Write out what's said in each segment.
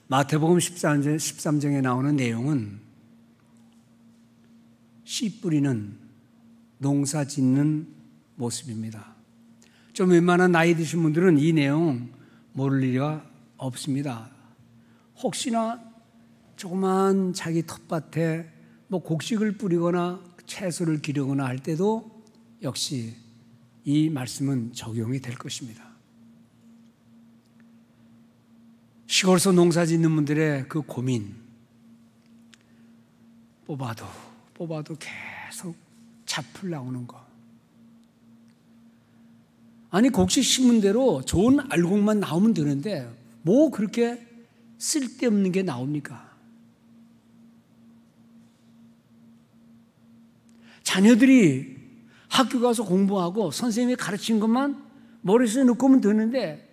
마태복음 13장에 나오는 내용은 씨 뿌리는 농사 짓는 모습입니다. 좀 웬만한 나이 드신 분들은 이 내용 모를 리가 없습니다. 혹시나 조그만 자기 텃밭에 곡식을 뿌리거나 채소를 기르거나 할 때도 역시 이 말씀은 적용이 될 것입니다. 시골에서 농사 짓는 분들의 그 고민, 뽑아도 계속 잡풀 나오는 거. 아니, 곡식 심은 대로 좋은 알곡만 나오면 되는데 뭐 그렇게 쓸데없는 게 나옵니까? 자녀들이 학교 가서 공부하고 선생님이 가르친 것만 머릿속에 넣고 오면 되는데,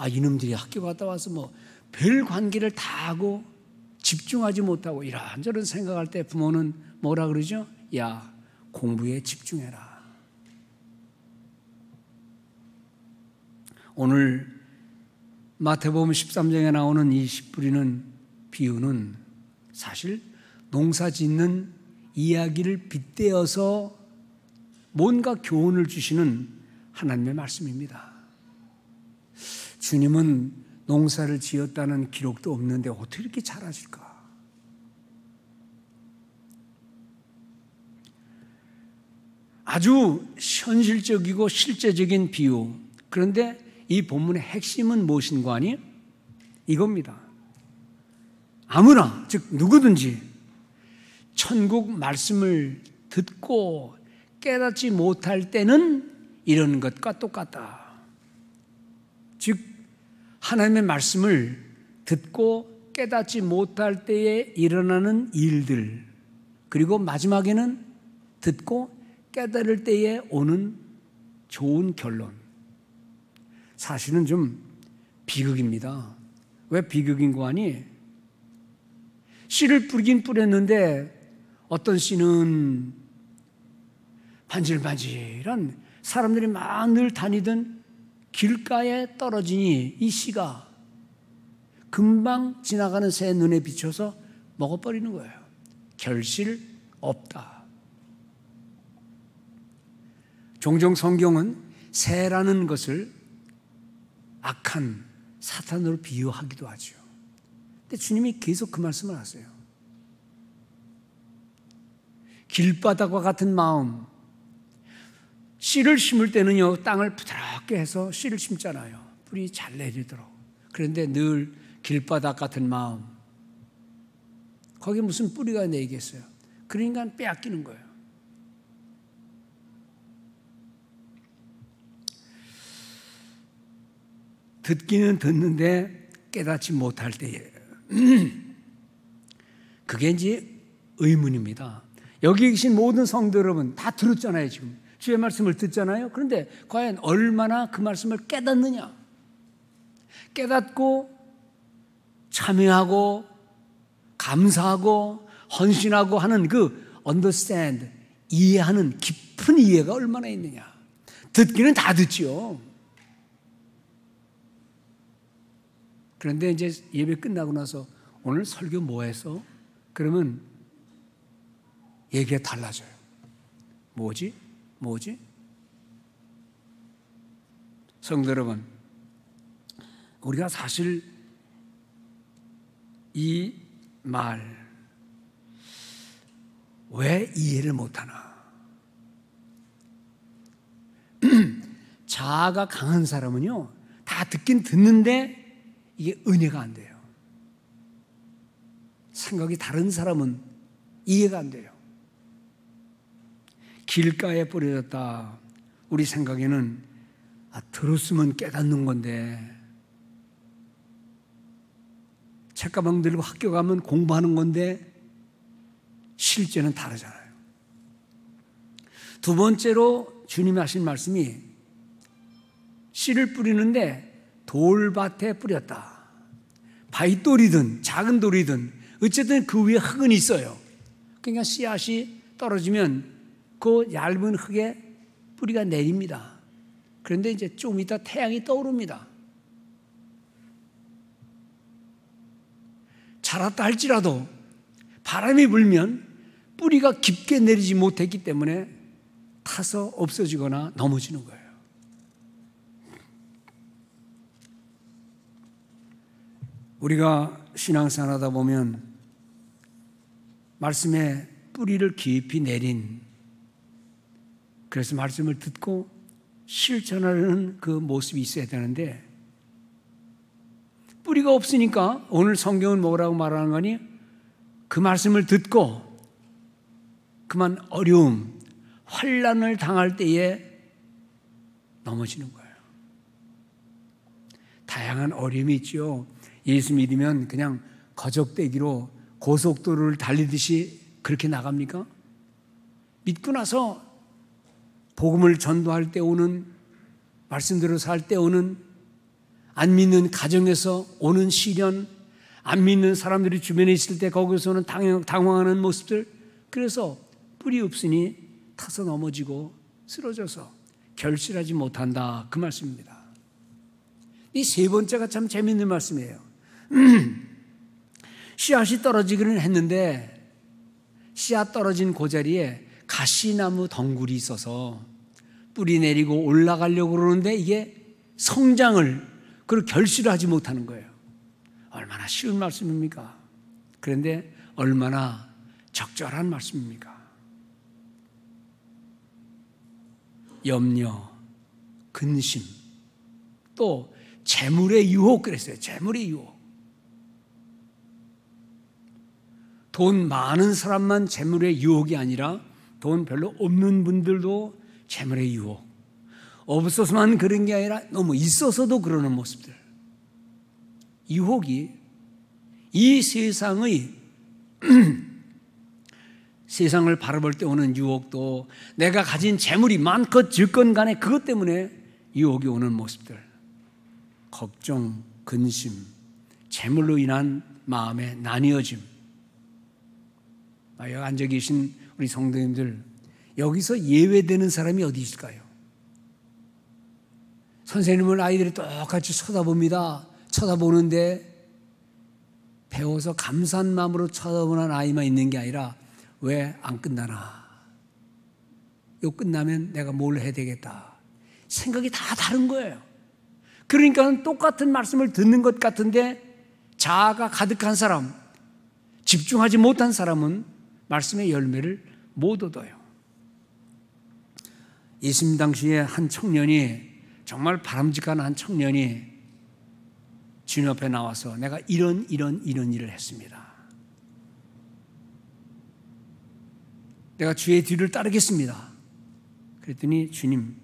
이놈들이 학교 갔다 와서 별 관계를 다 하고 집중하지 못하고 이런저런 생각할 때 부모는 뭐라 그러죠? 야, 공부에 집중해라. 오늘 마태복음 13장에 나오는 이 씨 뿌리는 비유는 사실 농사 짓는 이야기를 빗대어서 뭔가 교훈을 주시는 하나님의 말씀입니다. 주님은 농사를 지었다는 기록도 없는데 어떻게 이렇게 잘하실까? 아주 현실적이고 실제적인 비유. 그런데 이 본문의 핵심은 무엇인가 하니? 이겁니다. 아무나, 즉 누구든지 천국 말씀을 듣고 깨닫지 못할 때는 이런 것과 똑같다. 즉 하나님의 말씀을 듣고 깨닫지 못할 때에 일어나는 일들, 그리고 마지막에는 듣고 깨달을 때에 오는 좋은 결론. 사실은 좀 비극입니다. 왜 비극인고 하니, 씨를 뿌리긴 뿌렸는데 어떤 씨는 반질반질한 사람들이 막 늘 다니던 길가에 떨어지니 이 씨가 금방 지나가는 새 눈에 비춰서 먹어버리는 거예요. 결실 없다. 종종 성경은 새라는 것을 악한 사탄으로 비유하기도 하죠. 근데 주님이 계속 그 말씀을 하세요. 길바닥과 같은 마음. 씨를 심을 때는요, 땅을 부드럽게 해서 씨를 심잖아요. 뿌리 잘 내리도록. 그런데 늘 길바닥 같은 마음. 거기에 무슨 뿌리가 내리겠어요? 그러니까 빼앗기는 거예요. 듣기는 듣는데 깨닫지 못할 때에 그게 이제 의문입니다. 여기 계신 모든 성도 여러분 다 들었잖아요. 지금 주의 말씀을 듣잖아요. 그런데 과연 얼마나 그 말씀을 깨닫느냐? 깨닫고 참여하고 감사하고 헌신하고 하는 그 understand, 이해하는 깊은 이해가 얼마나 있느냐? 듣기는 다 듣지요. 그런데 이제 예배 끝나고 나서 오늘 설교 뭐 해서? 그러면 얘기가 달라져요. 뭐지? 성도 여러분, 우리가 사실 이 말 왜 이해를 못하나? 자아가 강한 사람은요, 다 듣긴 듣는데 이게 은혜가 안 돼요. 생각이 다른 사람은 이해가 안 돼요. 길가에 뿌려졌다. 우리 생각에는 들었으면 깨닫는 건데, 책가방 들고 학교 가면 공부하는 건데 실제는 다르잖아요. 두 번째로 주님이 하신 말씀이 씨를 뿌리는데 돌밭에 뿌렸다. 바위돌이든 작은 돌이든 어쨌든 그 위에 흙은 있어요. 그러니까 씨앗이 떨어지면 그 얇은 흙에 뿌리가 내립니다. 그런데 이제 좀 이따 태양이 떠오릅니다. 자랐다 할지라도 바람이 불면 뿌리가 깊게 내리지 못했기 때문에 타서 없어지거나 넘어지는 거예요. 우리가 신앙생활하다 보면 말씀에 뿌리를 깊이 내린, 그래서 말씀을 듣고 실천하는 그 모습이 있어야 되는데, 뿌리가 없으니까 오늘 성경은 뭐라고 말하는 거니? 그 말씀을 듣고 그만 어려움, 환난을 당할 때에 넘어지는 거예요. 다양한 어려움이 있죠. 예수 믿으면 그냥 거적대기로 고속도로를 달리듯이 그렇게 나갑니까? 믿고 나서 복음을 전도할 때 오는, 말씀대로 살 때 오는, 안 믿는 가정에서 오는 시련, 안 믿는 사람들이 주변에 있을 때 거기서는 당황하는 모습들, 그래서 뿌리 없으니 타서 넘어지고 쓰러져서 결실하지 못한다, 그 말씀입니다. 이 세 번째가 참 재미있는 말씀이에요. 씨앗이 떨어지기는 했는데 씨앗 떨어진 그 자리에 가시나무 덩굴이 있어서 뿌리 내리고 올라가려고 그러는데 이게 성장을, 그리고 결실을 하지 못하는 거예요. 얼마나 쉬운 말씀입니까? 그런데 얼마나 적절한 말씀입니까? 염려, 근심, 또 재물의 유혹, 그랬어요. 재물의 유혹. 돈 많은 사람만 재물의 유혹이 아니라 돈 별로 없는 분들도 재물의 유혹. 없어서만 그런 게 아니라 너무 있어서도 그러는 모습들. 유혹이 이 세상의 세상을 바라볼 때 오는 유혹도 내가 가진 재물이 많건 적건 간에 그것 때문에 유혹이 오는 모습들. 걱정, 근심, 재물로 인한 마음의 나뉘어짐. 여기 앉아 계신 우리 성도님들, 여기서 예외되는 사람이 어디 있을까요? 선생님을 아이들이 똑같이 쳐다봅니다. 쳐다보는데 배워서 감사한 마음으로 쳐다보는 아이만 있는 게 아니라 왜 안 끝나나? 이거 끝나면 내가 뭘 해야 되겠다. 생각이 다 다른 거예요. 그러니까 똑같은 말씀을 듣는 것 같은데 자아가 가득한 사람, 집중하지 못한 사람은 말씀의 열매를 못 얻어요. 예수님 당시에 한 청년이, 정말 바람직한 한 청년이 주님 앞에 나와서 내가 이런 일을 했습니다. 내가 주의 뒤를 따르겠습니다. 그랬더니 주님,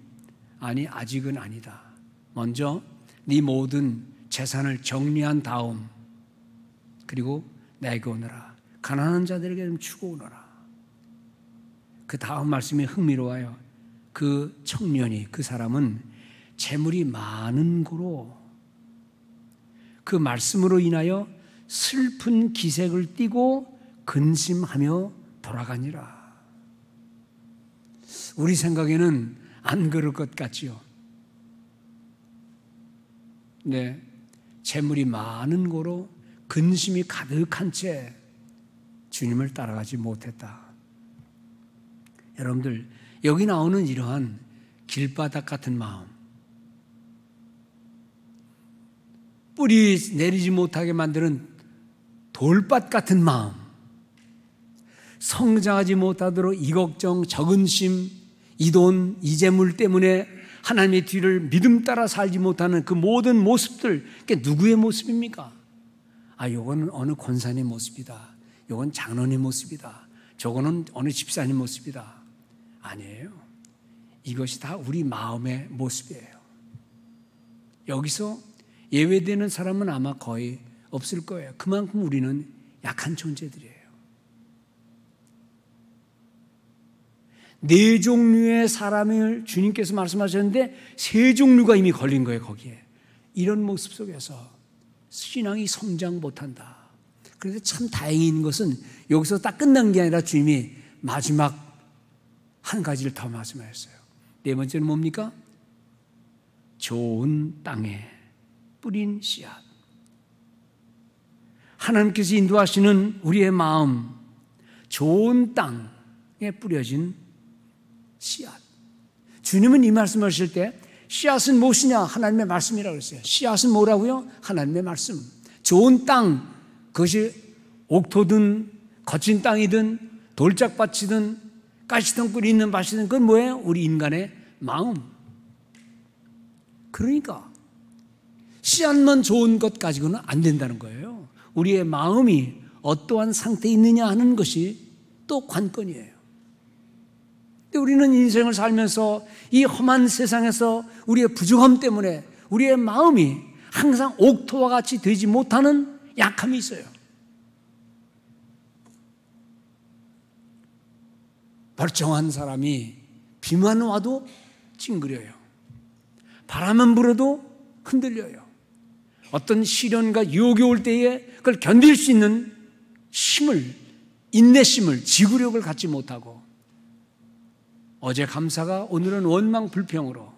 아니 아직은 아니다. 먼저 네 모든 재산을 정리한 다음 그리고 내게 오너라. 가난한 자들에게 좀 주고 오너라. 그 다음 말씀이 흥미로워요. 그 청년이, 그 사람은 재물이 많은 고로 그 말씀으로 인하여 슬픈 기색을 띠고 근심하며 돌아가니라. 우리 생각에는 안 그럴 것 같지요. 네, 재물이 많은 고로 근심이 가득한 채 주님을 따라가지 못했다. 여러분들, 여기 나오는 이러한 길바닥 같은 마음, 뿌리 내리지 못하게 만드는 돌밭 같은 마음, 성장하지 못하도록 이 걱정, 저 근심, 이 돈, 이 재물 때문에 하나님의 뒤를 믿음 따라 살지 못하는 그 모든 모습들, 그게 누구의 모습입니까? 요거는 어느 권사님 모습이다. 요건 장로님 모습이다. 저거는 어느 집사님 모습이다. 아니에요. 이것이 다 우리 마음의 모습이에요. 여기서 예외되는 사람은 아마 거의 없을 거예요. 그만큼 우리는 약한 존재들이에요. 네 종류의 사람을 주님께서 말씀하셨는데 세 종류가 이미 걸린 거예요, 거기에. 이런 모습 속에서 신앙이 성장 못한다. 그런데 참 다행인 것은 여기서 딱 끝난 게 아니라 주님이 마지막 한 가지를 더 말씀하셨어요. 네 번째는 뭡니까? 좋은 땅에 뿌린 씨앗. 하나님께서 인도하시는 우리의 마음, 좋은 땅에 뿌려진 씨앗. 주님은 이 말씀을 하실 때 씨앗은 무엇이냐? 하나님의 말씀이라고 했어요. 씨앗은 뭐라고요? 하나님의 말씀. 좋은 땅, 그것이 옥토든 거친 땅이든 돌짝밭이든 가시덩굴이 있는 밭이든 그건 뭐예요? 우리 인간의 마음. 그러니까 씨앗만 좋은 것 가지고는 안 된다는 거예요. 우리의 마음이 어떠한 상태에 있느냐 하는 것이 또 관건이에요. 근데 우리는 인생을 살면서 이 험한 세상에서 우리의 부족함 때문에 우리의 마음이 항상 옥토와 같이 되지 못하는 약함이 있어요. 멀쩡한 사람이 비만 와도 찡그려요. 바람은 불어도 흔들려요. 어떤 시련과 유혹이 올 때에 그걸 견딜 수 있는 힘을, 인내심을, 지구력을 갖지 못하고 어제 감사가 오늘은 원망 불평으로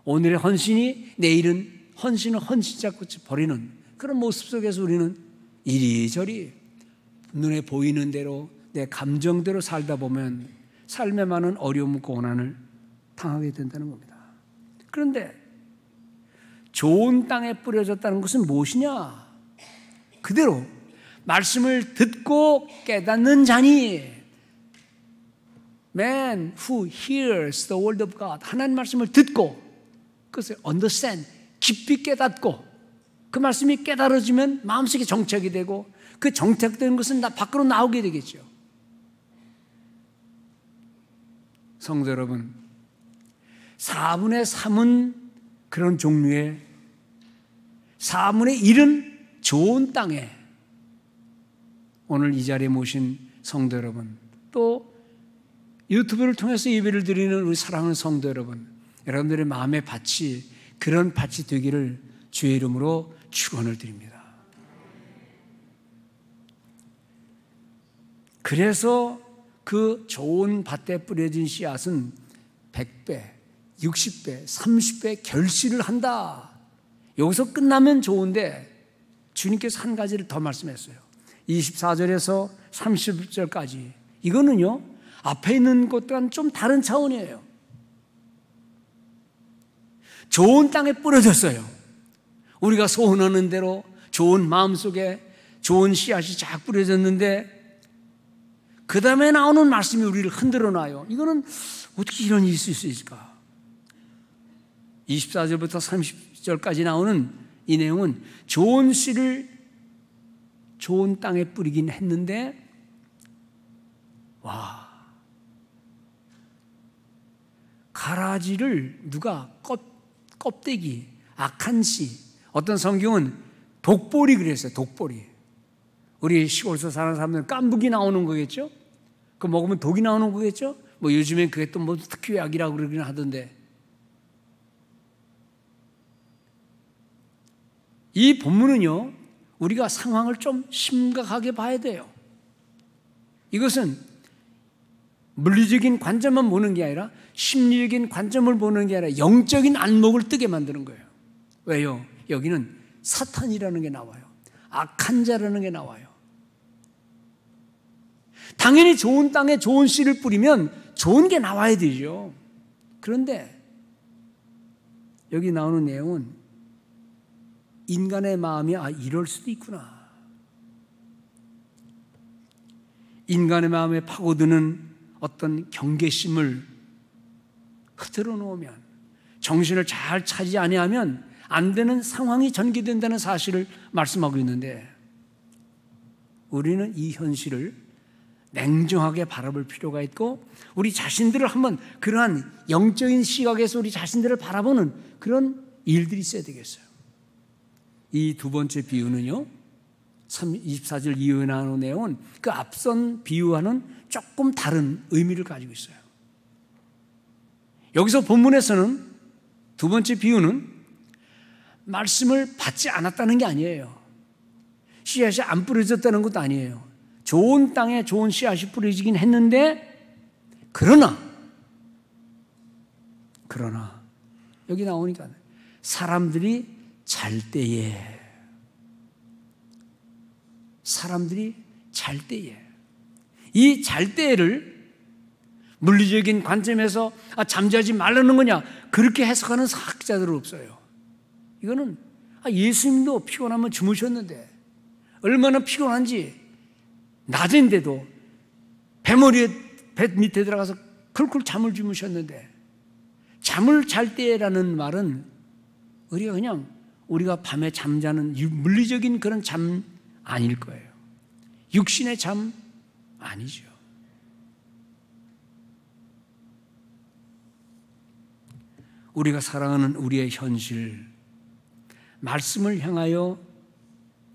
오늘의 헌신이 내일은 헌신을 헌신자같이 버리는 그런 모습 속에서 우리는 이리저리 눈에 보이는 대로 내 감정대로 살다 보면 삶에 많은 어려움과 고난을 당하게 된다는 겁니다. 그런데 좋은 땅에 뿌려졌다는 것은 무엇이냐? 그대로 말씀을 듣고 깨닫는 자니, man who hears the word of God, 하나님 말씀을 듣고 그것을 understand, 깊이 깨닫고 그 말씀이 깨달아지면 마음속에 정착이 되고 그 정착된 것은 밖으로 나오게 되겠죠. 성도 여러분, 4분의 3은 그런 종류의 4분의 1은 좋은 땅에 오늘 이 자리에 모신 성도 여러분, 또 유튜브를 통해서 예배를 드리는 우리 사랑하는 성도 여러분, 여러분들의 마음의 밭이 그런 밭이 되기를 주의 이름으로 축원을 드립니다. 그래서 그 좋은 밭에 뿌려진 씨앗은 100배, 60배, 30배 결실을 한다. 여기서 끝나면 좋은데 주님께서 한 가지를 더 말씀했어요. 24절에서 30절까지. 이거는요, 앞에 있는 것과는 좀 다른 차원이에요. 좋은 땅에 뿌려졌어요. 우리가 소원하는 대로 좋은 마음속에 좋은 씨앗이 쫙 뿌려졌는데 그 다음에 나오는 말씀이 우리를 흔들어 놔요. 이거는 어떻게 이런 일이 있을 수 있을까? 24절부터 30절까지 나오는 이 내용은 좋은 씨를 좋은 땅에 뿌리긴 했는데, 와, 가라지를 누가 껍데기, 악한 씨, 어떤 성경은 독보리 그랬어요. 독보리. 우리 시골에서 사는 사람들은 깐북이 나오는 거겠죠? 그거 먹으면 독이 나오는 거겠죠? 뭐 요즘엔 그게 또 뭐 특효약이라고 그러긴 하던데. 이 본문은요, 우리가 상황을 좀 심각하게 봐야 돼요. 이것은 물리적인 관점만 보는 게 아니라 심리적인 관점을 보는 게 아니라 영적인 안목을 뜨게 만드는 거예요. 왜요? 여기는 사탄이라는 게 나와요. 악한 자라는 게 나와요. 당연히 좋은 땅에 좋은 씨를 뿌리면 좋은 게 나와야 되죠. 그런데 여기 나오는 내용은 인간의 마음이 이럴 수도 있구나. 인간의 마음에 파고드는 어떤 경계심을 흐트러 놓으면, 정신을 잘 차지 아니하면 안 되는 상황이 전개된다는 사실을 말씀하고 있는데, 우리는 이 현실을 냉정하게 바라볼 필요가 있고 우리 자신들을 한번 그러한 영적인 시각에서 우리 자신들을 바라보는 그런 일들이 있어야 되겠어요. 이 두 번째 비유는요, 24절 이후에 나오는 내용은 그 앞선 비유와는 조금 다른 의미를 가지고 있어요. 여기서 본문에서는 두 번째 비유는 말씀을 받지 않았다는 게 아니에요. 씨앗이 안 뿌려졌다는 것도 아니에요. 좋은 땅에 좋은 씨앗이 뿌려지긴 했는데, 그러나 여기 나오니까 사람들이 잘 때에 사람들이 잘 때에, 이 잘 때를 물리적인 관점에서 잠자지 말라는 거냐 그렇게 해석하는 학자들은 없어요. 이거는 예수님도 피곤하면 주무셨는데 얼마나 피곤한지 낮인데도 배 밑에 들어가서 쿨쿨 잠을 주무셨는데, 잠을 잘 때라는 말은 우리가 밤에 잠자는 물리적인 그런 잠 아닐 거예요. 육신의 잠 아니죠. 우리가 사랑하는 우리의 현실, 말씀을 향하여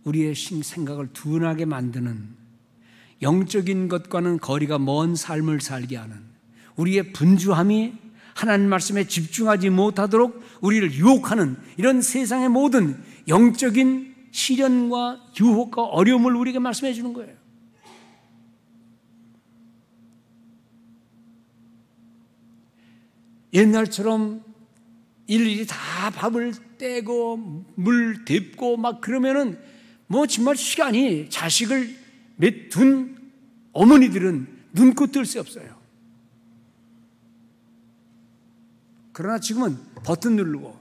우리의 생각을 둔하게 만드는, 영적인 것과는 거리가 먼 삶을 살게 하는 우리의 분주함이 하나님 말씀에 집중하지 못하도록 우리를 유혹하는 이런 세상의 모든 영적인 시련과 유혹과 어려움을 우리에게 말씀해 주는 거예요. 옛날처럼 일일이 다 밥을 떼고 물 덮고 막 그러면은 정말 시간이, 자식을 둔 어머니들은 눈코 뜰 수 없어요. 그러나 지금은 버튼 누르고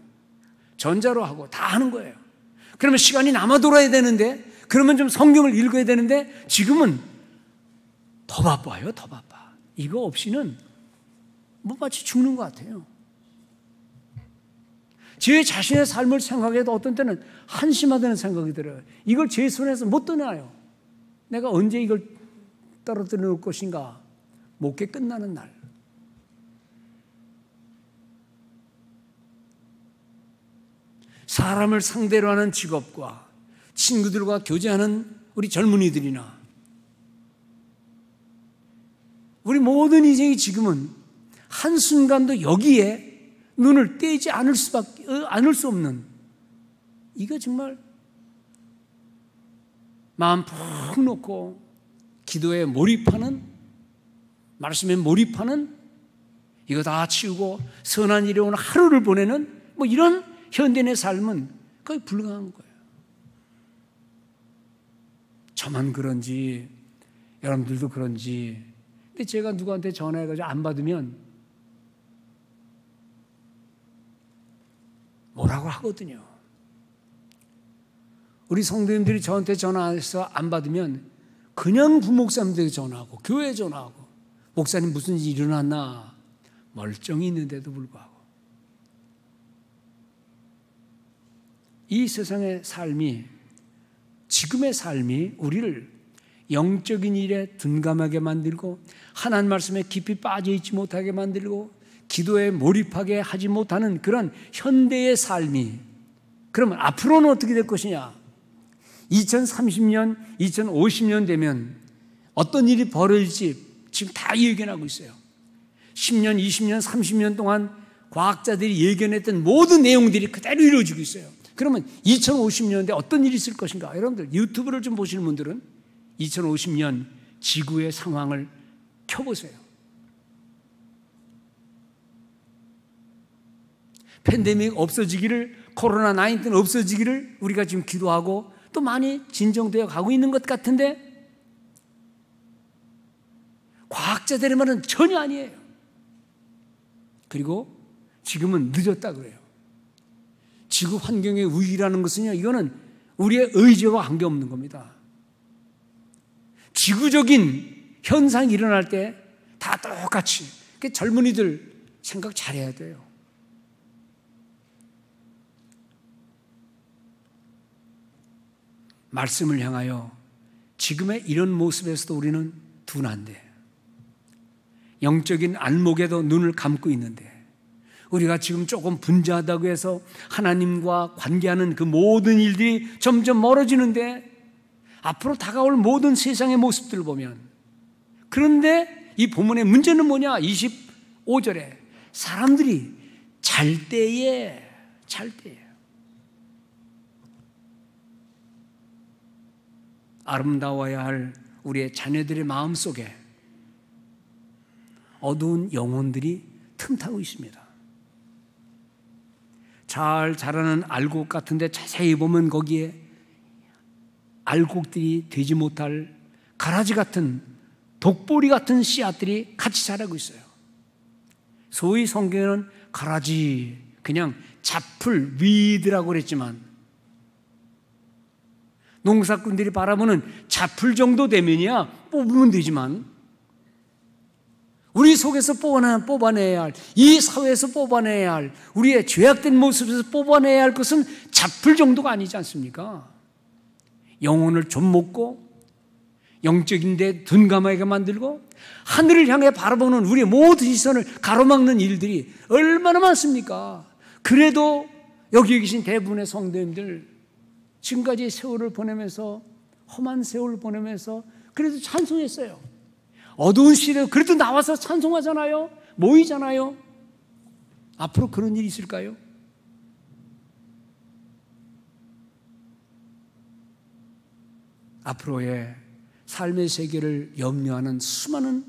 전자로 하고 다 하는 거예요. 그러면 시간이 남아 돌아야 되는데, 그러면 좀 성경을 읽어야 되는데 지금은 더 바빠요. 더 바빠. 이거 없이는 마치 죽는 것 같아요. 제 자신의 삶을 생각해도 어떤 때는 한심하다는 생각이 들어요. 이걸 제 손에서 못 떠나요. 내가 언제 이걸 떨어뜨려 놓을 것인가. 목회 끝나는 날. 사람을 상대로 하는 직업과 친구들과 교제하는 우리 젊은이들이나 우리 모든 인생이 지금은 한순간도 여기에 눈을 떼지 않을 수 없는, 이거 정말 마음 푹 놓고 기도에 몰입하는, 말씀에 몰입하는, 이거 다 치우고 선한 일에 오는 하루를 보내는 이런 현대인의 삶은 거의 불가능한 거예요. 저만 그런지 여러분들도 그런지, 근데 제가 누구한테 전화해가지고 안 받으면 뭐라고 하거든요. 우리 성도님들이 저한테 전화해서 안 받으면 그냥 부목사님들에게 전화하고 교회에 전화하고, 목사님 무슨 일이 일어났나, 멀쩡히 있는데도 불구하고. 이 세상의 삶이, 지금의 삶이 우리를 영적인 일에 둔감하게 만들고 하나님 말씀에 깊이 빠져있지 못하게 만들고 기도에 몰입하게 하지 못하는 그런 현대의 삶이, 그러면 앞으로는 어떻게 될 것이냐? 2030년, 2050년 되면 어떤 일이 벌어질지 지금 다 예견하고 있어요. 10년, 20년, 30년 동안 과학자들이 예견했던 모든 내용들이 그대로 이루어지고 있어요. 그러면 2050년대 어떤 일이 있을 것인가? 여러분들 유튜브를 좀 보시는 분들은 2050년 지구의 상황을 켜보세요. 팬데믹 없어지기를, 코로나19 없어지기를 우리가 지금 기도하고 또 많이 진정되어 가고 있는 것 같은데, 과학자들의 말은 전혀 아니에요. 그리고 지금은 늦었다 그래요. 지구 환경의 위기라는 것은요, 이거는 우리의 의지와 관계없는 겁니다. 지구적인 현상이 일어날 때 다 똑같이, 젊은이들 생각 잘해야 돼요. 말씀을 향하여 지금의 이런 모습에서도 우리는 둔한데, 영적인 안목에도 눈을 감고 있는데, 우리가 지금 조금 분주하다고 해서 하나님과 관계하는 그 모든 일들이 점점 멀어지는데, 앞으로 다가올 모든 세상의 모습들을 보면, 그런데 이 본문의 문제는 뭐냐? 25절에 사람들이 잘 때에 아름다워야 할 우리의 자녀들의 마음속에 어두운 영혼들이 틈타고 있습니다. 잘 자라는 알곡 같은데 자세히 보면 거기에 알곡들이 되지 못할 가라지 같은 독보리 같은 씨앗들이 같이 자라고 있어요. 소위 성경에는 가라지, 그냥 잡풀, 위드라고 그랬지만 농사꾼들이 바라보는 잡풀 정도 되면이야 뽑으면 되지만 우리 속에서 뽑아내야 할, 이 사회에서 뽑아내야 할, 우리의 죄악된 모습에서 뽑아내야 할 것은 잡풀 정도가 아니지 않습니까? 영혼을 좀 먹고 영적인 데 둔감하게 만들고 하늘을 향해 바라보는 우리의 모든 시선을 가로막는 일들이 얼마나 많습니까? 그래도 여기 계신 대부분의 성도님들 지금까지 세월을 보내면서 험한 세월을 보내면서 그래도 찬송했어요. 어두운 시대에 그래도 나와서 찬송하잖아요. 모이잖아요. 앞으로 그런 일이 있을까요? 앞으로의 삶의 세계를 염려하는 수많은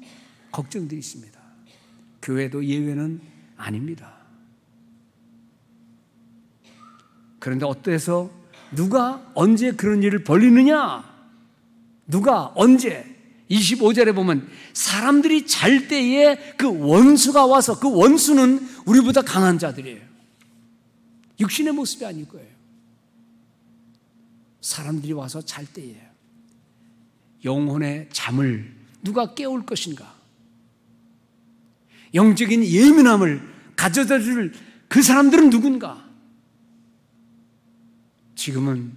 걱정들이 있습니다. 교회도 예외는 아닙니다. 그런데 어때서 누가 언제 그런 일을 벌이느냐? 누가 언제? 25절에 보면 사람들이 잘 때에 그 원수가 와서, 그 원수는 우리보다 강한 자들이에요. 육신의 모습이 아닐 거예요. 사람들이 와서 잘 때에 영혼의 잠을 누가 깨울 것인가? 영적인 예민함을 가져다 줄 그 사람들은 누군가? 지금은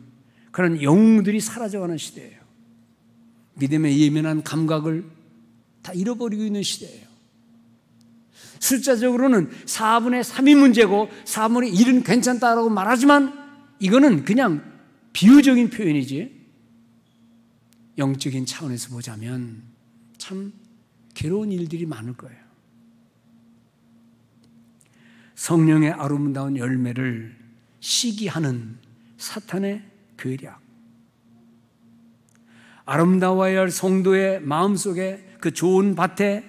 그런 영웅들이 사라져가는 시대예요. 믿음의 예민한 감각을 다 잃어버리고 있는 시대예요. 숫자적으로는 4분의 3이 문제고 4분의 1은 괜찮다라고 말하지만 이거는 그냥 비유적인 표현이지 영적인 차원에서 보자면 참 괴로운 일들이 많을 거예요. 성령의 아름다운 열매를 시기하는 사탄의 괴략, 아름다워야 할 성도의 마음속에 그 좋은 밭에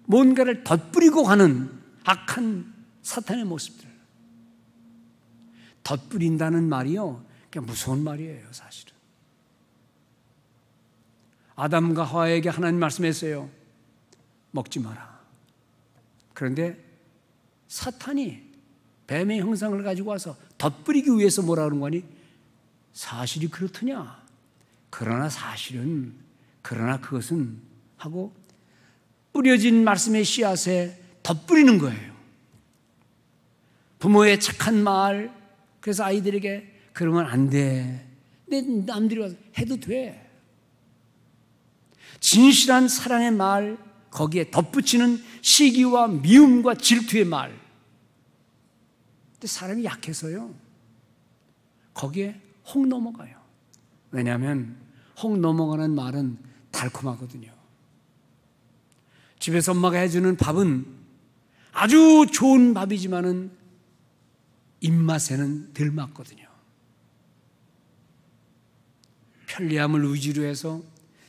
뭔가를 덧뿌리고 가는 악한 사탄의 모습들. 덧뿌린다는 말이요, 그냥 무서운 말이에요. 사실은 아담과 하와에게 하나님 말씀했어요. 먹지 마라. 그런데 사탄이 뱀의 형상을 가지고 와서 덧뿌리기 위해서 뭐라 그런 거니? 사실이 그렇더냐? 그러나 사실은, 그러나 그것은 하고 뿌려진 말씀의 씨앗에 덧뿌리는 거예요. 부모의 착한 말, 그래서 아이들에게 그러면 안 돼. 근데 남들이 와서 해도 돼. 진실한 사랑의 말, 거기에 덧붙이는 시기와 미움과 질투의 말. 근데 사람이 약해서요, 거기에 혹 넘어가요. 왜냐하면 혹 넘어가는 말은 달콤하거든요. 집에서 엄마가 해주는 밥은 아주 좋은 밥이지만은 입맛에는 덜 맞거든요. 편리함을 위주로 해서,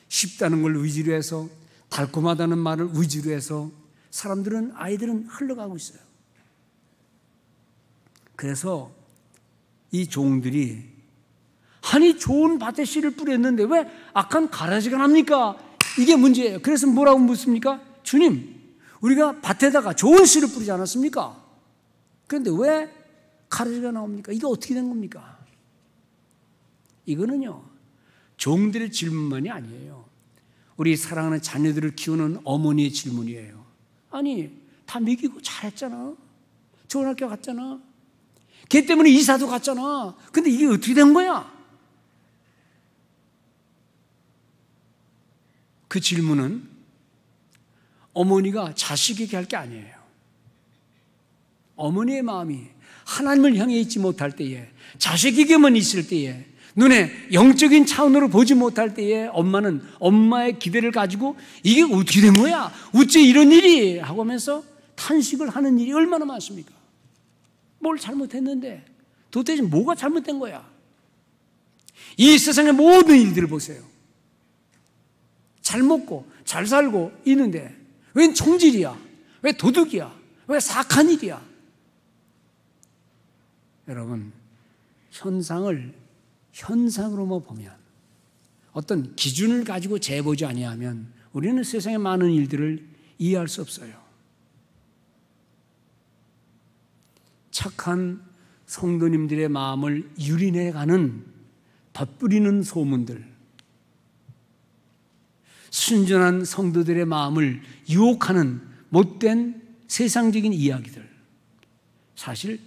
쉽다는 걸 위주로 해서, 달콤하다는 말을 위주로 해서 사람들은, 아이들은 흘러가고 있어요. 그래서 이 종들이 아니 좋은 밭에 씨를 뿌렸는데 왜 악한 가라지가 납니까? 이게 문제예요. 그래서 뭐라고 묻습니까? 주님, 우리가 밭에다가 좋은 씨를 뿌리지 않았습니까? 그런데 왜 가라지가 나옵니까? 이게 어떻게 된 겁니까? 이거는요, 종들의 질문만이 아니에요. 우리 사랑하는 자녀들을 키우는 어머니의 질문이에요. 아니, 다 먹이고 잘했잖아. 좋은 학교 갔잖아. 걔 때문에 이사도 갔잖아. 근데 이게 어떻게 된 거야? 그 질문은 어머니가 자식에게 할 게 아니에요. 어머니의 마음이 하나님을 향해 있지 못할 때에, 자식에게만 있을 때에, 눈에 영적인 차원으로 보지 못할 때에 엄마는 엄마의 기대를 가지고 이게 어떻게 된 거야? 어째 이런 일이? 하고 하면서 탄식을 하는 일이 얼마나 많습니까? 뭘 잘못했는데 도대체 뭐가 잘못된 거야? 이 세상의 모든 일들을 보세요. 잘 먹고 잘 살고 있는데 웬 총질이야? 왜 도둑이야? 왜 사악한 일이야? 여러분, 현상으로만 보면 어떤 기준을 가지고 재보지 아니하면 우리는 세상의 많은 일들을 이해할 수 없어요. 착한 성도님들의 마음을 유린해가는 덧뿌리는 소문들, 순전한 성도들의 마음을 유혹하는 못된 세상적인 이야기들, 사실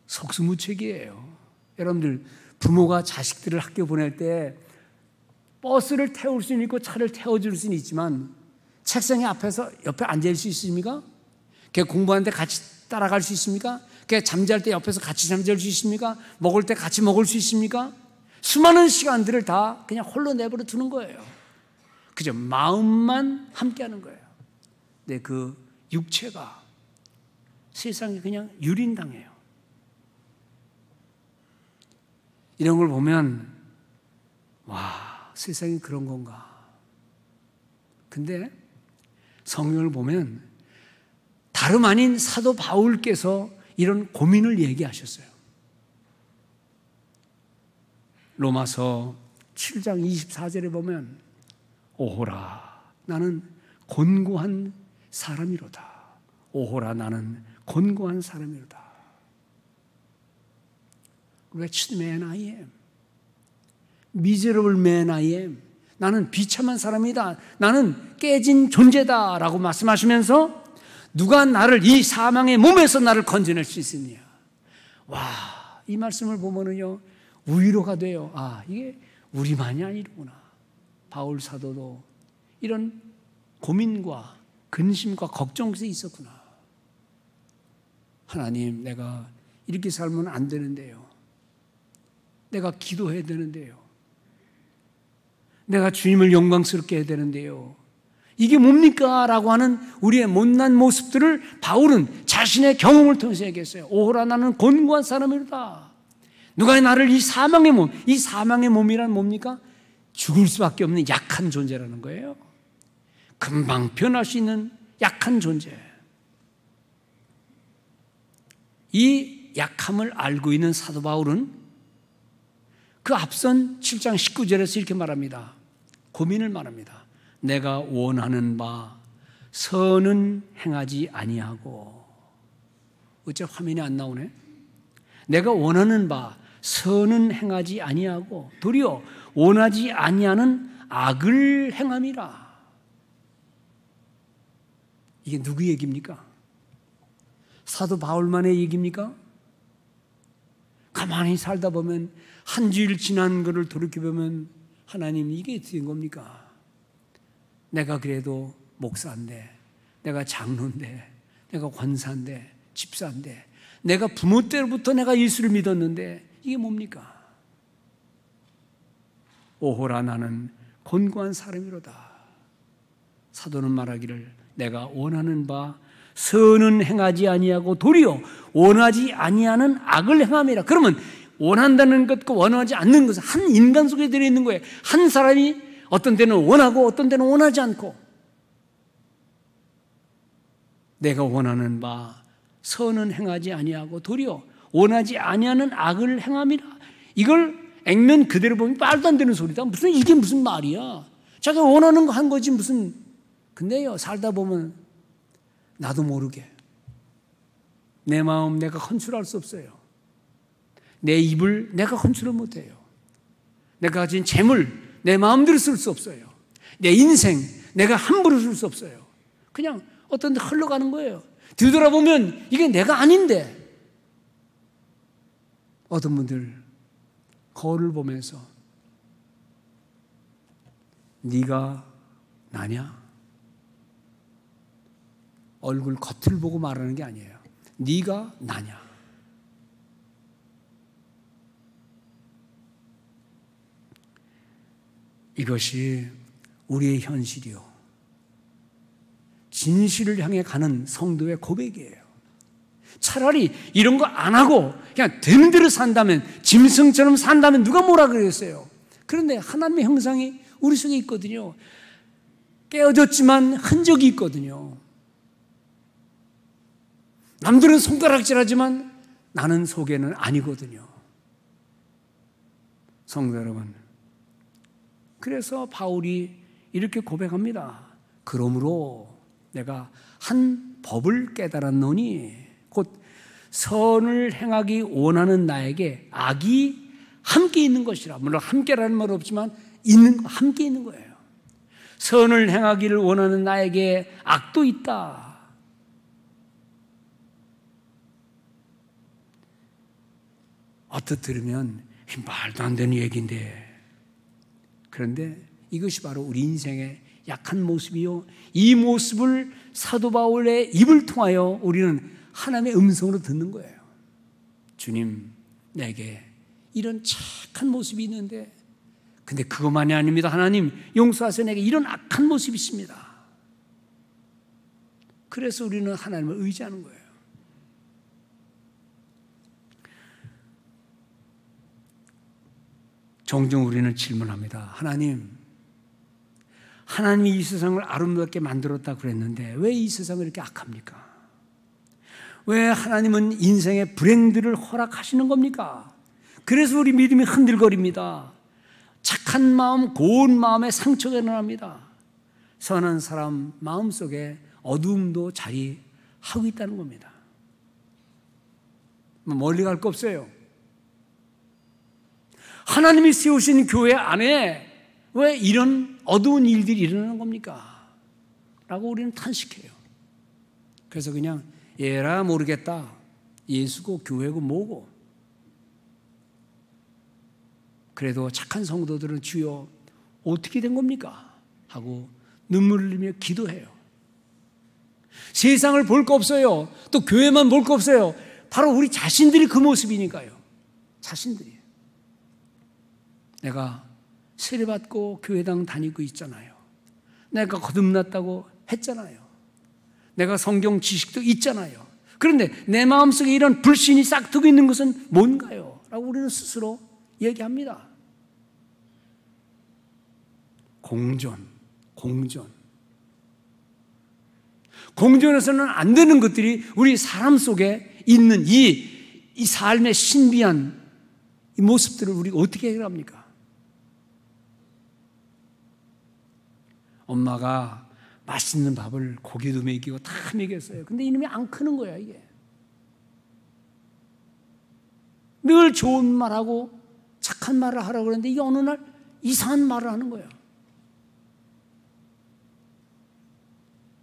속수무책이에요. 여러분들 부모가 자식들을 학교 보낼 때 버스를 태울 수는 있고 차를 태워줄 수는 있지만 책상에 앞에서 옆에 앉을 수 있습니까? 걔 공부하는데 같이 따라갈 수 있습니까? 걔 잠잘 때 옆에서 같이 잠잘 수 있습니까? 먹을 때 같이 먹을 수 있습니까? 수많은 시간들을 다 그냥 홀로 내버려 두는 거예요. 그저 마음만 함께하는 거예요. 근데 그 육체가 세상에 그냥 유린당해요. 이런 걸 보면 와, 세상이 그런 건가. 근데 성경을 보면 다름 아닌 사도 바울께서 이런 고민을 얘기하셨어요. 로마서 7장 24절에 보면 오호라 나는 곤고한 사람이로다. 오호라 나는 곤고한 사람이로다. Wretched man I am. Miserable man I am. 나는 비참한 사람이다. 나는 깨진 존재다 라고 말씀하시면서 누가 나를 이 사망의 몸에서 나를 건져낼 수 있으냐. 와, 이 말씀을 보면은요 위로가 돼요. 아, 이게 우리만이 아니구나. 바울 사도도 이런 고민과 근심과 걱정이 있었구나. 하나님, 내가 이렇게 살면 안 되는데요. 내가 기도해야 되는데요. 내가 주님을 영광스럽게 해야 되는데요. 이게 뭡니까? 라고 하는 우리의 못난 모습들을 바울은 자신의 경험을 통해서 얘기했어요. 오호라 나는 곤고한 사람이로다. 누가 나를 이 사망의 몸, 이 사망의 몸이란 뭡니까? 죽을 수밖에 없는 약한 존재라는 거예요. 금방 변할 수 있는 약한 존재. 이 약함을 알고 있는 사도 바울은 그 앞선 7장 19절에서 이렇게 말합니다. 고민을 말합니다. 내가 원하는 바 선은 행하지 아니하고. 어째 화면이 안 나오네? 내가 원하는 바 선은 행하지 아니하고 도리어 원하지 아니하는 악을 행함이라. 이게 누구 얘기입니까? 사도 바울만의 얘기입니까? 가만히 살다 보면 한 주일 지난 것을 돌이켜보면 하나님 이게 어떻게 된 겁니까? 내가 그래도 목사인데, 내가 장로인데, 내가 권사인데, 집사인데, 내가 부모 때부터 내가 예수를 믿었는데 이게 뭡니까? 오호라 나는 곤고한 사람이로다. 사도는 말하기를 내가 원하는 바 선은 행하지 아니하고 도리어 원하지 아니하는 악을 행함이라. 그러면 원한다는 것과 원하지 않는 것은 한 인간 속에 들어있는 거예요. 한 사람이 어떤 때는 원하고 어떤 때는 원하지 않고. 내가 원하는 바 선은 행하지 아니하고 도리어 원하지 아니하는 악을 행함이라. 이걸 액면 그대로 보면 말도 안 되는 소리다. 무슨 이게 무슨 말이야. 자기가 원하는 거 한 거지 무슨. 근데요 살다 보면 나도 모르게 내 마음 내가 컨트롤할 수 없어요. 내 입을 내가 컨트롤 못해요. 내가 가진 재물 내 마음대로 쓸 수 없어요. 내 인생 내가 함부로 쓸 수 없어요. 그냥 어떤 데 흘러가는 거예요. 뒤돌아보면 이게 내가 아닌데. 어떤 분들 거울을 보면서 네가 나냐? 얼굴 겉을 보고 말하는 게 아니에요. 네가 나냐? 이것이 우리의 현실이요. 진실을 향해 가는 성도의 고백이에요. 차라리 이런 거 안 하고 그냥 되는 대로 산다면, 짐승처럼 산다면 누가 뭐라 그랬어요. 그런데 하나님의 형상이 우리 속에 있거든요. 깨어졌지만 흔적이 있거든요. 남들은 손가락질하지만 나는 속에는 아니거든요. 성도 여러분, 그래서 바울이 이렇게 고백합니다. 그러므로 내가 한 법을 깨달았노니 곧 선을 행하기 원하는 나에게 악이 함께 있는 것이라. 물론 함께라는 말 없지만 함께 있는 거예요. 선을 행하기를 원하는 나에게 악도 있다. 어떻게 들으면 말도 안 되는 얘기인데, 그런데 이것이 바로 우리 인생의 약한 모습이요, 이 모습을 사도 바울의 입을 통하여 우리는 하나님의 음성으로 듣는 거예요. 주님, 내게 이런 착한 모습이 있는데, 근데 그것만이 아닙니다. 하나님, 용서하세요. 내게 이런 악한 모습이 있습니다. 그래서 우리는 하나님을 의지하는 거예요. 종종 우리는 질문합니다. 하나님이 이 세상을 아름답게 만들었다 그랬는데 왜 이 세상을 이렇게 악합니까? 왜 하나님은 인생의 불행들을 허락하시는 겁니까? 그래서 우리 믿음이 흔들거립니다. 착한 마음, 고운 마음에 상처가 일어납니다. 선한 사람 마음속에 어두움도 자리하고 있다는 겁니다. 멀리 갈 거 없어요. 하나님이 세우신 교회 안에 왜 이런 어두운 일들이 일어나는 겁니까? 라고 우리는 탄식해요. 그래서 그냥 얘라 모르겠다. 예수고 교회고 뭐고. 그래도 착한 성도들은 주여 어떻게 된 겁니까? 하고 눈물을 흘리며 기도해요. 세상을 볼 거 없어요. 또 교회만 볼 거 없어요. 바로 우리 자신들이 그 모습이니까요. 자신들이. 내가 세례받고 교회당 다니고 있잖아요. 내가 거듭났다고 했잖아요. 내가 성경 지식도 있잖아요. 그런데 내 마음속에 이런 불신이 싹트고 있는 것은 뭔가요? 라고 우리는 스스로 얘기합니다. 공존에서는 안 되는 것들이 우리 사람 속에 있는 이 삶의 신비한 이 모습들을 우리가 어떻게 해결합니까? 엄마가 맛있는 밥을 고기도 먹이고 다 먹였어요. 근데 이놈이 안 크는 거야, 이게. 늘 좋은 말하고 착한 말을 하라고 그러는데 이게 어느 날 이상한 말을 하는 거예요.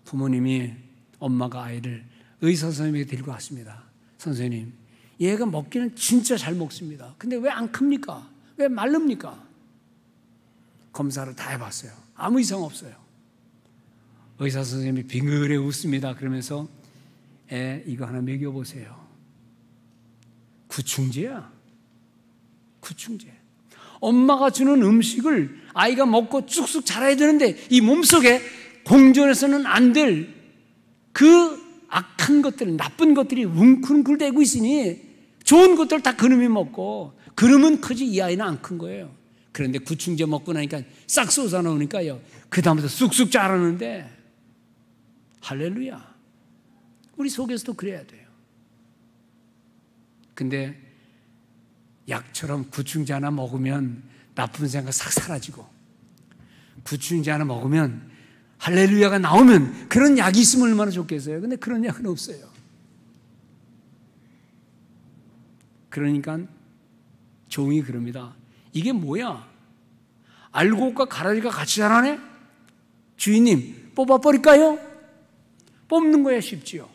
부모님이, 엄마가 아이를 의사 선생님에게 데리고 왔습니다. 선생님, 얘가 먹기는 진짜 잘 먹습니다. 근데 왜 안 큽니까? 왜 마릅니까? 검사를 다 해봤어요. 아무 이상 없어요. 의사 선생님이 빙그레 웃습니다. 그러면서 이거 하나 먹여보세요. 구충제야. 구충제. 엄마가 주는 음식을 아이가 먹고 쭉쭉 자라야 되는데 이 몸속에 공존해서는 안 될 그 악한 것들, 나쁜 것들이 웅크웅크대고 있으니 좋은 것들 다 그놈이 먹고 그놈은 크지 이 아이는 안 큰 거예요. 그런데 구충제 먹고 나니까 싹 솟아나오니까요. 그 다음부터 쑥쑥 자라는데 할렐루야. 우리 속에서도 그래야 돼요. 근데 약처럼 구충제 하나 먹으면 나쁜 생각 싹 사라지고 구충제 하나 먹으면 할렐루야가 나오면 그런 약이 있으면 얼마나 좋겠어요. 근데 그런 약은 없어요. 그러니까 종이 그럽니다. 이게 뭐야? 알곡과 가라지가 같이 자라네? 주인님 뽑아버릴까요? 뽑는 거야 쉽지요.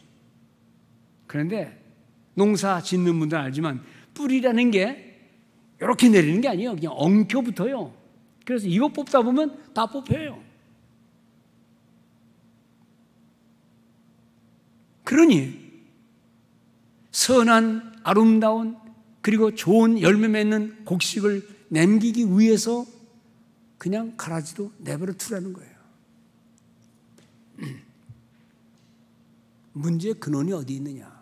그런데 농사 짓는 분들은 알지만 뿌리라는 게 이렇게 내리는 게 아니에요. 그냥 엉켜붙어요. 그래서 이거 뽑다 보면 다 뽑혀요. 그러니 선한 아름다운 그리고 좋은 열매 맺는 곡식을 남기기 위해서 그냥 가라지도 내버려 두라는 거예요. 문제의 근원이 어디 있느냐?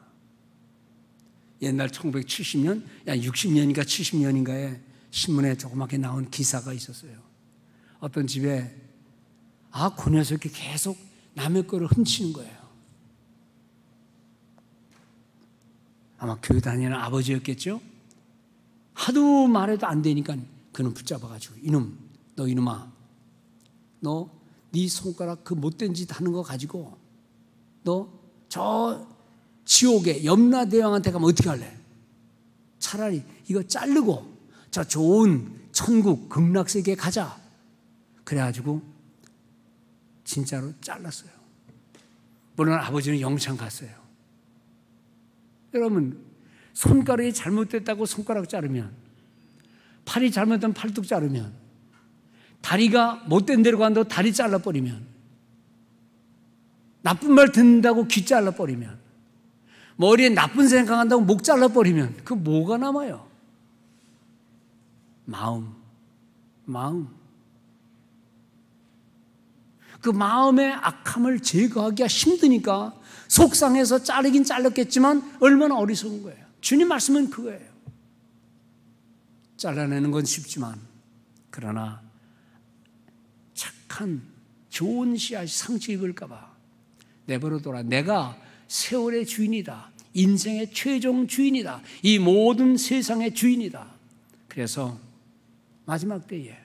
옛날 1970년, 60년인가 70년인가에 신문에 조그맣게 나온 기사가 있었어요. 어떤 집에 그 녀석이 계속 남의 거를 훔치는 거예요. 아마 교회 다니는 아버지였겠죠? 하도 말해도 안 되니까 그는 붙잡아가지고 이놈, 너 이놈아 너 네 손가락 그 못된 짓 하는 거 가지고 너 저 지옥에 염라대왕한테 가면 어떻게 할래? 차라리 이거 자르고 저 좋은 천국 극락세계에 가자. 그래가지고 진짜로 잘랐어요. 물론 아버지는 영창 갔어요. 여러분, 손가락이 잘못됐다고 손가락 자르면, 팔이 잘못된 팔뚝 자르면, 다리가 못된 데로 간다고 다리 잘라버리면, 나쁜 말 듣는다고 귀 잘라버리면, 머리에 나쁜 생각한다고 목 잘라버리면 그 뭐가 남아요? 마음. 그 마음의 악함을 제거하기가 힘드니까 속상해서 자르긴 잘랐겠지만 얼마나 어리석은 거예요. 주님 말씀은 그거예요. 잘라내는 건 쉽지만 그러나 착한 좋은 씨앗이 상처 입을까 봐 내버려둬라. 내가 세월의 주인이다. 인생의 최종 주인이다. 이 모든 세상의 주인이다. 그래서 마지막 때에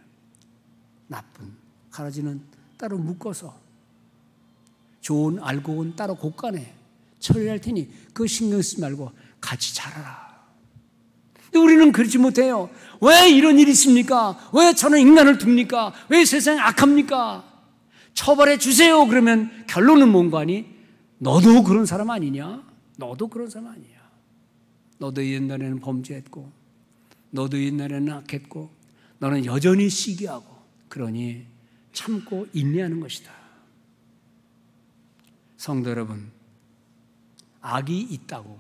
나쁜 가라지는 따로 묶어서 좋은 알곡은 따로 곳간에 처리할 테니 그거 신경 쓰지 말고 같이 자라라. 근데 우리는 그렇지 못해요. 왜 이런 일이 있습니까? 왜 저는 인간을 둡니까? 왜 세상이 악합니까? 처벌해 주세요. 그러면 결론은 뭔가 하니? 너도 그런 사람 아니냐? 너도 그런 사람 아니야. 너도 옛날에는 범죄했고 너도 옛날에는 악했고 너는 여전히 시기하고 그러니 참고 인내하는 것이다. 성도 여러분, 악이 있다고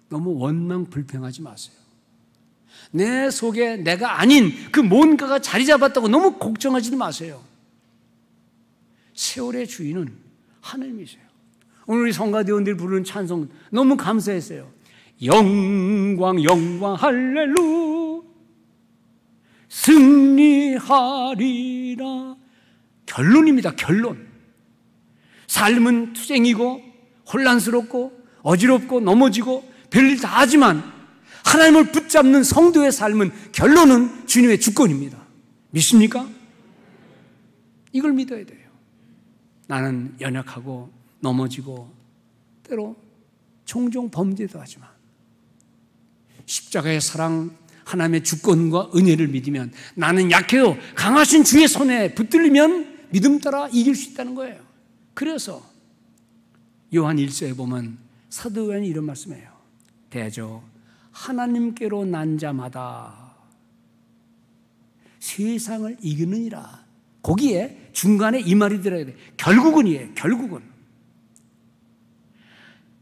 너무 원망 불평하지 마세요. 내 속에 내가 아닌 그 뭔가가 자리 잡았다고 너무 걱정하지도 마세요. 세월의 주인은 하나님이세요. 오늘 우리 성가대원들이 부르는 찬송 너무 감사했어요. 영광 영광 할렐루 승리하리라. 결론입니다. 결론. 삶은 투쟁이고 혼란스럽고 어지럽고 넘어지고 별일 다 하지만 하나님을 붙잡는 성도의 삶은 결론은 주님의 주권입니다. 믿습니까? 이걸 믿어야 돼요. 나는 연약하고 넘어지고 때로 종종 범죄도 하지만 십자가의 사랑 하나님의 주권과 은혜를 믿으면 나는 약해요. 강하신 주의 손에 붙들리면 믿음 따라 이길 수 있다는 거예요. 그래서 요한 1서에 보면 사도 요한이 이런 말씀해요. 대저 하나님께로 난 자마다 세상을 이기느니라. 거기에 중간에 이 말이 들어야 돼. 결국은이에요. 결국은.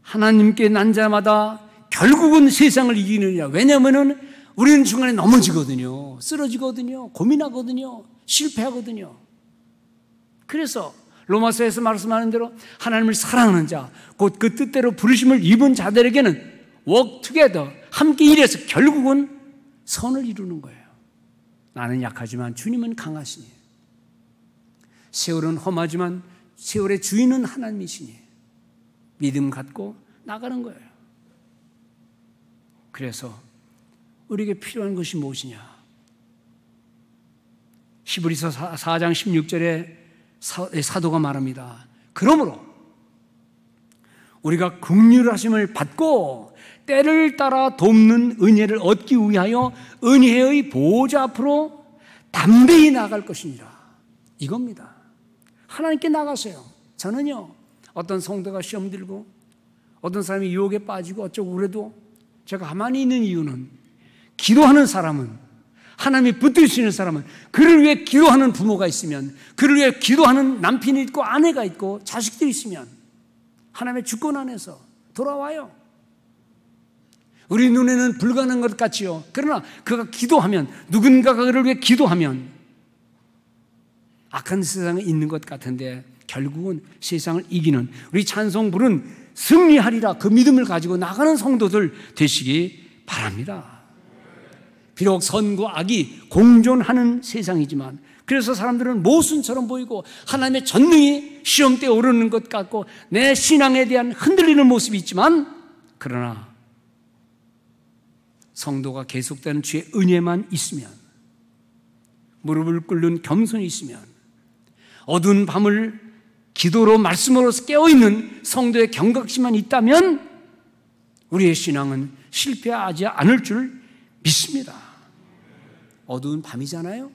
하나님께 난 자마다 결국은 세상을 이기느니라. 왜냐하면 우리는 중간에 넘어지거든요. 쓰러지거든요. 고민하거든요. 실패하거든요. 그래서 로마서에서 말씀하는 대로 하나님을 사랑하는 자, 곧 그 뜻대로 부르심을 입은 자들에게는 work together, 함께 일해서 결국은 선을 이루는 거예요. 나는 약하지만 주님은 강하시니, 세월은 험하지만 세월의 주인은 하나님이시니 믿음 갖고 나가는 거예요. 그래서 우리에게 필요한 것이 무엇이냐? 히브리서 4장 16절에 사도가 말합니다. 그러므로 우리가 긍휼하심을 받고 때를 따라 돕는 은혜를 얻기 위하여 은혜의 보좌 앞으로 담대히 나아갈 것이니라. 이겁니다. 하나님께 나가세요. 저는요, 어떤 성도가 시험 들고 어떤 사람이 유혹에 빠지고 어쩌고 그래도 제가 가만히 있는 이유는 기도하는 사람은, 하나님이 붙드시는 사람은 그를 위해 기도하는 부모가 있으면, 그를 위해 기도하는 남편이 있고 아내가 있고 자식들이 있으면 하나님의 주권 안에서 돌아와요. 우리 눈에는 불가능한 것 같지요. 그러나 그가 기도하면, 누군가가 그를 위해 기도하면 악한 세상에 있는 것 같은데 결국은 세상을 이기는, 우리 찬송 부른 승리하리라, 그 믿음을 가지고 나가는 성도들 되시기 바랍니다. 비록 선과 악이 공존하는 세상이지만, 그래서 사람들은 모순처럼 보이고 하나님의 전능이 시험대에 오르는 것 같고 내 신앙에 대한 흔들리는 모습이 있지만, 그러나 성도가 계속되는 주의 은혜만 있으면, 무릎을 꿇는 겸손이 있으면, 어두운 밤을 기도로 말씀으로 깨어있는 성도의 경각심만 있다면 우리의 신앙은 실패하지 않을 줄 믿습니다. 어두운 밤이잖아요.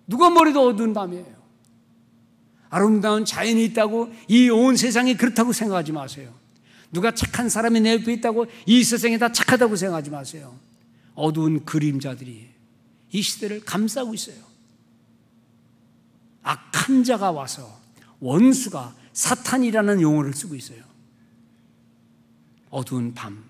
누가 뭐래도 어두운 밤이에요. 아름다운 자연이 있다고 이 온 세상이 그렇다고 생각하지 마세요. 누가 착한 사람이 내 옆에 있다고 이 세상이 다 착하다고 생각하지 마세요. 어두운 그림자들이 이 시대를 감싸고 있어요. 악한 자가 와서 원수가 사탄이라는 용어를 쓰고 있어요. 어두운 밤,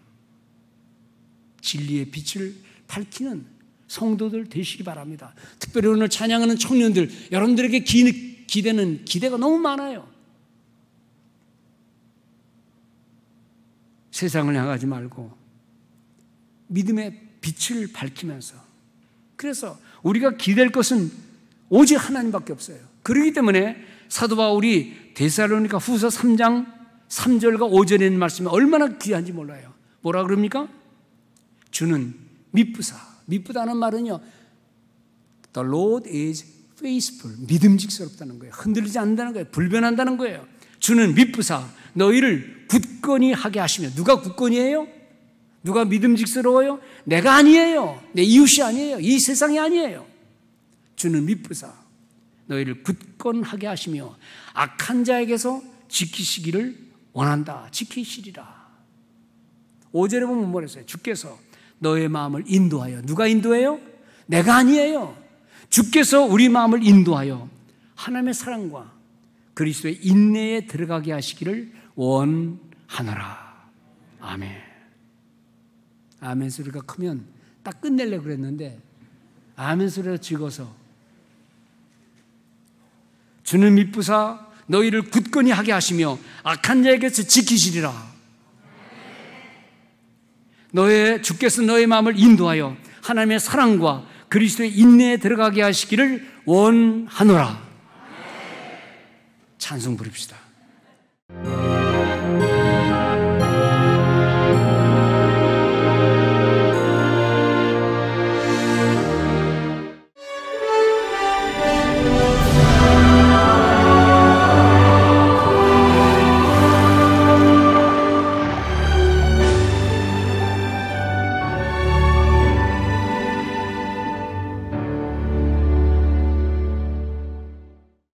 진리의 빛을 밝히는 성도들 되시기 바랍니다. 특별히 오늘 찬양하는 청년들, 여러분들에게 기대는 기대가 너무 많아요. 세상을 향하지 말고 믿음의 빛을 밝히면서, 그래서 우리가 기댈 것은 오직 하나님밖에 없어요. 그렇기 때문에 사도 바울이 데살로니가 후서 3장 3절과 5절에 있는 말씀이 얼마나 귀한지 몰라요. 뭐라 그럽니까? 주는 미쁘다는 말은요, The Lord is faithful, 믿음직스럽다는 거예요. 흔들리지 않는다는 거예요. 불변한다는 거예요. 주는 미쁘사 너희를 굳건히 하게 하시며. 누가 굳건히 해요? 누가 믿음직스러워요? 내가 아니에요. 내 이웃이 아니에요. 이 세상이 아니에요. 주는 미쁘사 너희를 굳건하게 하시며 악한 자에게서 지키시기를 원한다. 지키시리라. 5절에 보면 뭐라 했어요? 주께서 너의 마음을 인도하여. 누가 인도해요? 내가 아니에요. 주께서 우리 마음을 인도하여 하나님의 사랑과 그리스도의 인내에 들어가게 하시기를 원하노라. 아멘. 아멘 소리가 크면 딱 끝내려고 그랬는데 아멘 소리가 적어서. 주는 미쁘사 너희를 굳건히 하게 하시며 악한 자에게서 지키시리라. 주께서 너의 마음을 인도하여 하나님의 사랑과 그리스도의 인내에 들어가게 하시기를 원하노라. 찬송 부릅시다.